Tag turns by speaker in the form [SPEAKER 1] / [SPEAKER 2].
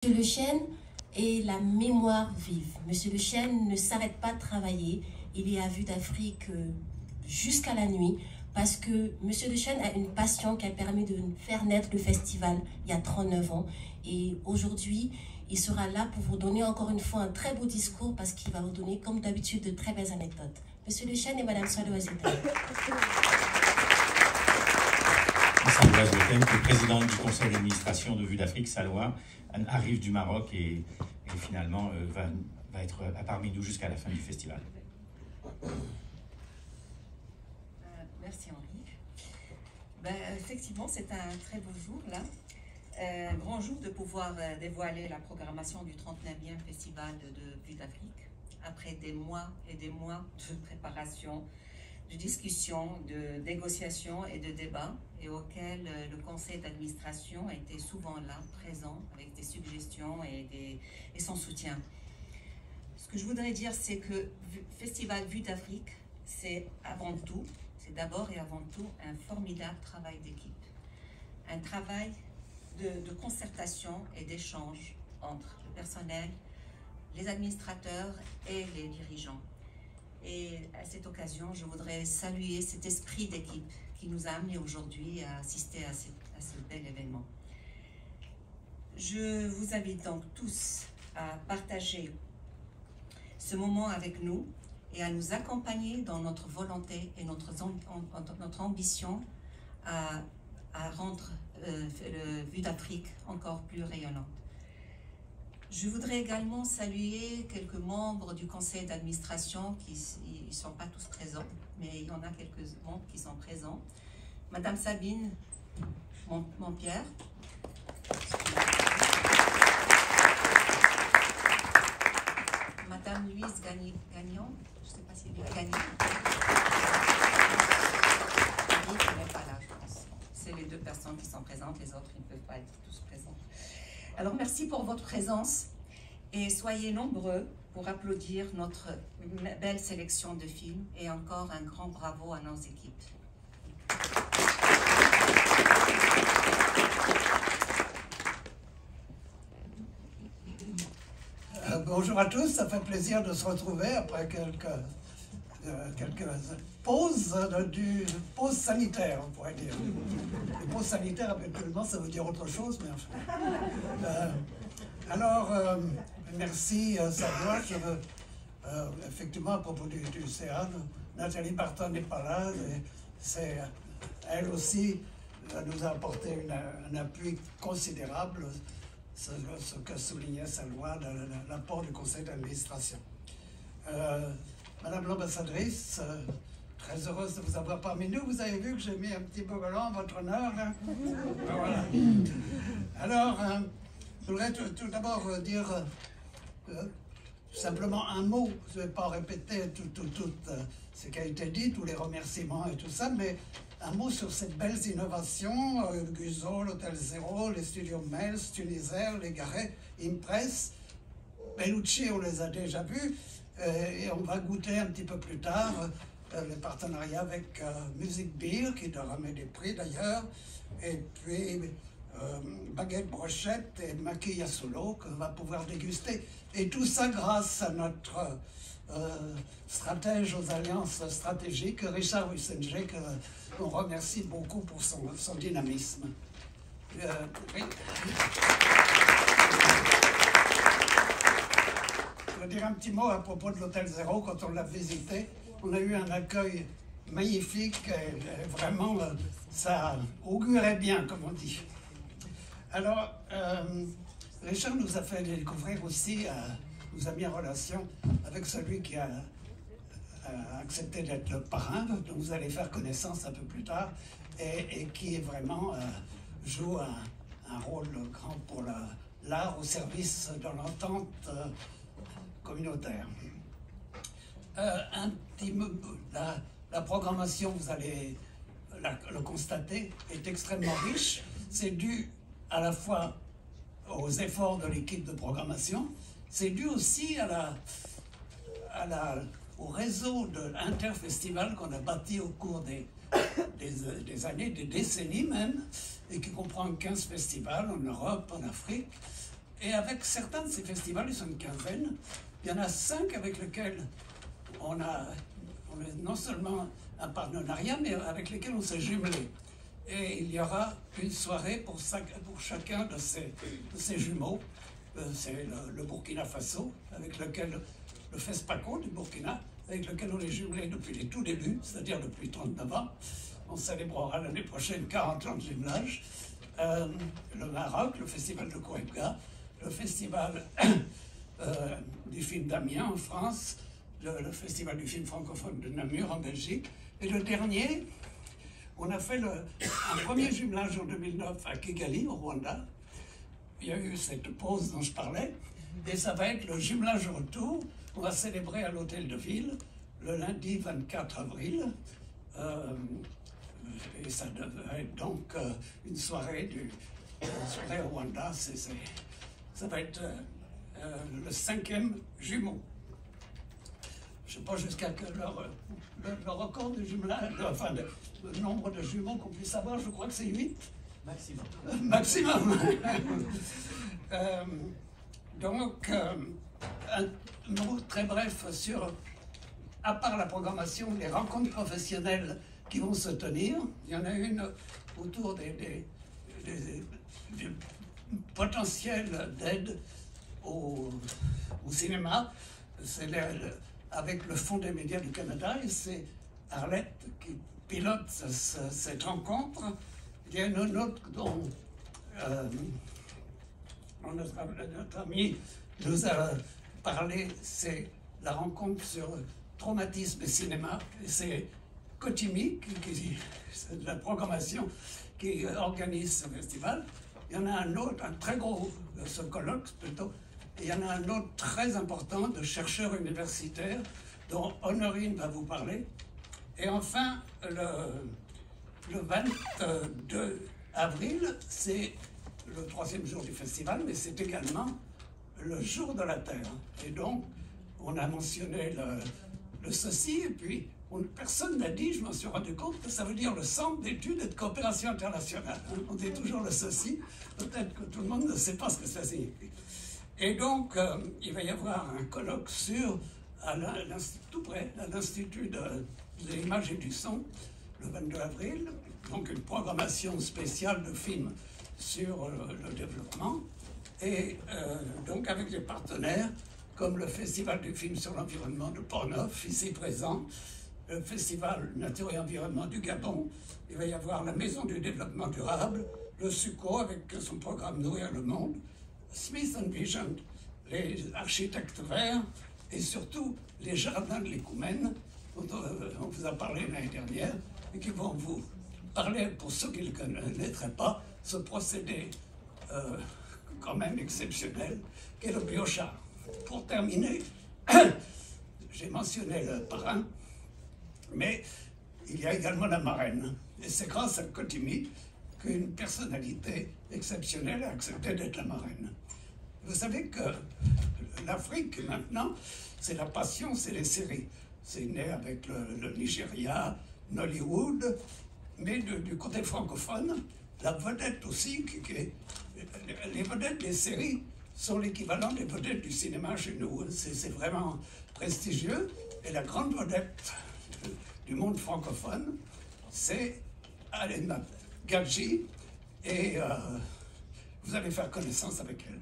[SPEAKER 1] Monsieur Le Chêne est la mémoire vive. Monsieur Le Chêne ne s'arrête pas de travailler. Il est à Vue d'Afrique jusqu'à la nuit parce que Monsieur Le Chêne a une passion qui a permis de faire naître le festival il y a 39 ans. Et aujourd'hui, il sera là pour vous donner encore une fois un très beau discours parce qu'il va vous donner, comme d'habitude, de très belles anecdotes. Monsieur Le Chêne et Madame Salou Azeta.
[SPEAKER 2] Saloua Azeta, qui est présidente du conseil d'administration de Vue d'Afrique, Saloua, arrive du Maroc et finalement va être parmi nous jusqu'à la fin du festival.
[SPEAKER 3] Merci Henri. Effectivement, c'est un très beau jour là. Un grand jour de pouvoir dévoiler la programmation du 39e festival de Vue d'Afrique. Après des mois et des mois de préparation, de discussion, de négociations et de débats, et auxquels le conseil d'administration était souvent là, présent, avec des suggestions et son soutien. Ce que je voudrais dire, c'est que Festival Vue d'Afrique, c'est d'abord et avant tout un formidable travail d'équipe. Un travail de concertation et d'échange entre le personnel, les administrateurs et les dirigeants. Et à cette occasion, je voudrais saluer cet esprit d'équipe qui nous a amenés aujourd'hui à assister à ce bel événement. Je vous invite donc tous à partager ce moment avec nous et à nous accompagner dans notre volonté et notre ambition à rendre Vue d'Afrique encore plus rayonnante. Je voudrais également saluer quelques membres du conseil d'administration qui ne sont pas tous présents, mais il y en a quelques membres qui sont présents. Madame Sabine Montpierre, Madame Louise Gagnon, je ne sais pas si elle est Gagnon. Elle n'est pas là, je pense. C'est les deux personnes qui sont présentes, les autres ils ne peuvent pas être tous présents. Alors merci pour votre présence et soyez nombreux pour applaudir notre belle sélection de films et encore un grand bravo à nos équipes.
[SPEAKER 4] Bonjour à tous, ça fait plaisir de se retrouver après quelques pauses, pauses sanitaires, on pourrait dire. Les pauses sanitaires, habituellement, ça veut dire autre chose, mais enfin. Merci Saloua. Je veux, effectivement, à propos du CA, Nathalie Barton n'est pas là. Elle aussi nous a apporté un appui considérable, ce que soulignait Saloua, l'apport du conseil d'administration. Madame l'ambassadrice, très heureuse de vous avoir parmi nous. Vous avez vu que j'ai mis un petit bogolan en votre honneur. Hein? Voilà. Alors, je voudrais tout d'abord dire simplement un mot. Je ne vais pas répéter tout ce qui a été dit, tous les remerciements et tout ça, mais un mot sur ces belles innovations, Guzo, l'Hôtel Zéro, les studios Mels, Tunisair, les Garets, Impress, Bellucci, on les a déjà vus, et on va goûter un petit peu plus tard les partenariats avec Music Beer, qui doit remettre des prix d'ailleurs, et puis Baguette Brochette et Maki Yasulo, qu'on va pouvoir déguster. Et tout ça grâce à notre stratège aux alliances stratégiques, Richard Wussenger, qu'on remercie beaucoup pour son dynamisme. Oui. Je veux dire un petit mot à propos de l'Hôtel Zéro. Quand on l'a visité, on a eu un accueil magnifique et vraiment ça augurait bien, comme on dit. Alors, Richard nous a fait découvrir aussi, nous a mis en relation avec celui qui a accepté d'être le parrain, dont vous allez faire connaissance un peu plus tard, et qui est vraiment joue un rôle grand pour l'art au service de l'entente communautaire. La programmation, vous allez le constater, est extrêmement riche. C'est dû à la fois aux efforts de l'équipe de programmation, c'est dû aussi au réseau de l'interfestival qu'on a bâti au cours des années, des décennies même, et qui comprend 15 festivals en Europe, en Afrique, Et avec certains de ces festivals, ils sont une quinzaine, il y en a 5 avec lesquels on a non seulement un partenariat, mais avec lesquels on s'est jumelé. Et il y aura une soirée pour chacun de ces jumeaux. C'est le Burkina Faso, avec lequel le FESPACO du Burkina, avec lequel on est jumelé depuis les tout débuts, c'est-à-dire depuis 39 ans. On célébrera l'année prochaine 40 ans de jumelage. Le Maroc, le festival de Kourouga, le festival du film d'Amiens en France, le festival du film francophone de Namur en Belgique. Et le dernier, on a fait un premier jumelage en 2009 à Kigali, au Rwanda. Il y a eu cette pause dont je parlais, et ça va être le jumelage retour. On va célébrer à l'Hôtel de Ville le lundi 24 avril. Et ça devrait être donc une soirée au Rwanda. Ça va être le 5e jumeau. Je ne sais pas jusqu'à quel le record de jumelage, enfin le nombre de jumeaux qu'on puisse avoir, je crois que c'est 8.
[SPEAKER 2] Maximum.
[SPEAKER 4] Maximum. Donc, un mot très bref sur, à part la programmation, les rencontres professionnelles qui vont se tenir. Il y en a une autour des potentiels d'aide au cinéma. C'est avec le Fonds des médias du Canada, et c'est Arlette qui pilote cette rencontre. Il y a une autre dont notre ami nous a parlé, c'est la rencontre sur traumatisme et cinéma. Et c'est Kotimi, c'est de la programmation, qui organise ce festival. Il y en a un autre, un très gros, ce colloque plutôt, et il y en a un autre très important de chercheurs universitaires dont Honorine va vous parler. Et enfin, le 22 avril, c'est le 3e jour du festival, mais c'est également le jour de la Terre. Et donc, on a mentionné le CECI, et puis personne n'a dit, je m'en suis rendu compte, que ça veut dire le Centre d'études et de coopération internationale. On dit toujours le CECI, peut-être que tout le monde ne sait pas ce que ça signifie. Et donc, il va y avoir un colloque tout près, à l'Institut de l'image et du son, le 22 avril, donc une programmation spéciale de films sur le développement, et donc avec des partenaires comme le Festival du film sur l'environnement de Portneuf, ici présent, le Festival Nature et Environnement du Gabon, il va y avoir la Maison du Développement Durable, le SUCO avec son programme Nourrir le Monde, Smith & Vision, les architectes verts, et surtout les jardins de l'Écoumène, dont on vous a parlé l'année dernière, et qui vont vous parler, pour ceux qui ne le connaîtraient pas, ce procédé quand même exceptionnel, qu'est le biochar. Pour terminer, j'ai mentionné le parrain, mais il y a également la marraine. Et c'est grâce à Kotimi qu'une personnalité exceptionnelle a accepté d'être la marraine. Vous savez que l'Afrique, maintenant, c'est la passion, c'est les séries. C'est né avec le Nigeria, Nollywood, mais du côté francophone, la vedette aussi, les vedettes des séries sont l'équivalent des vedettes du cinéma chez nous. C'est vraiment prestigieux. Et la grande vedette du monde francophone, c'est Alena Gadji. Et vous allez faire connaissance avec elle.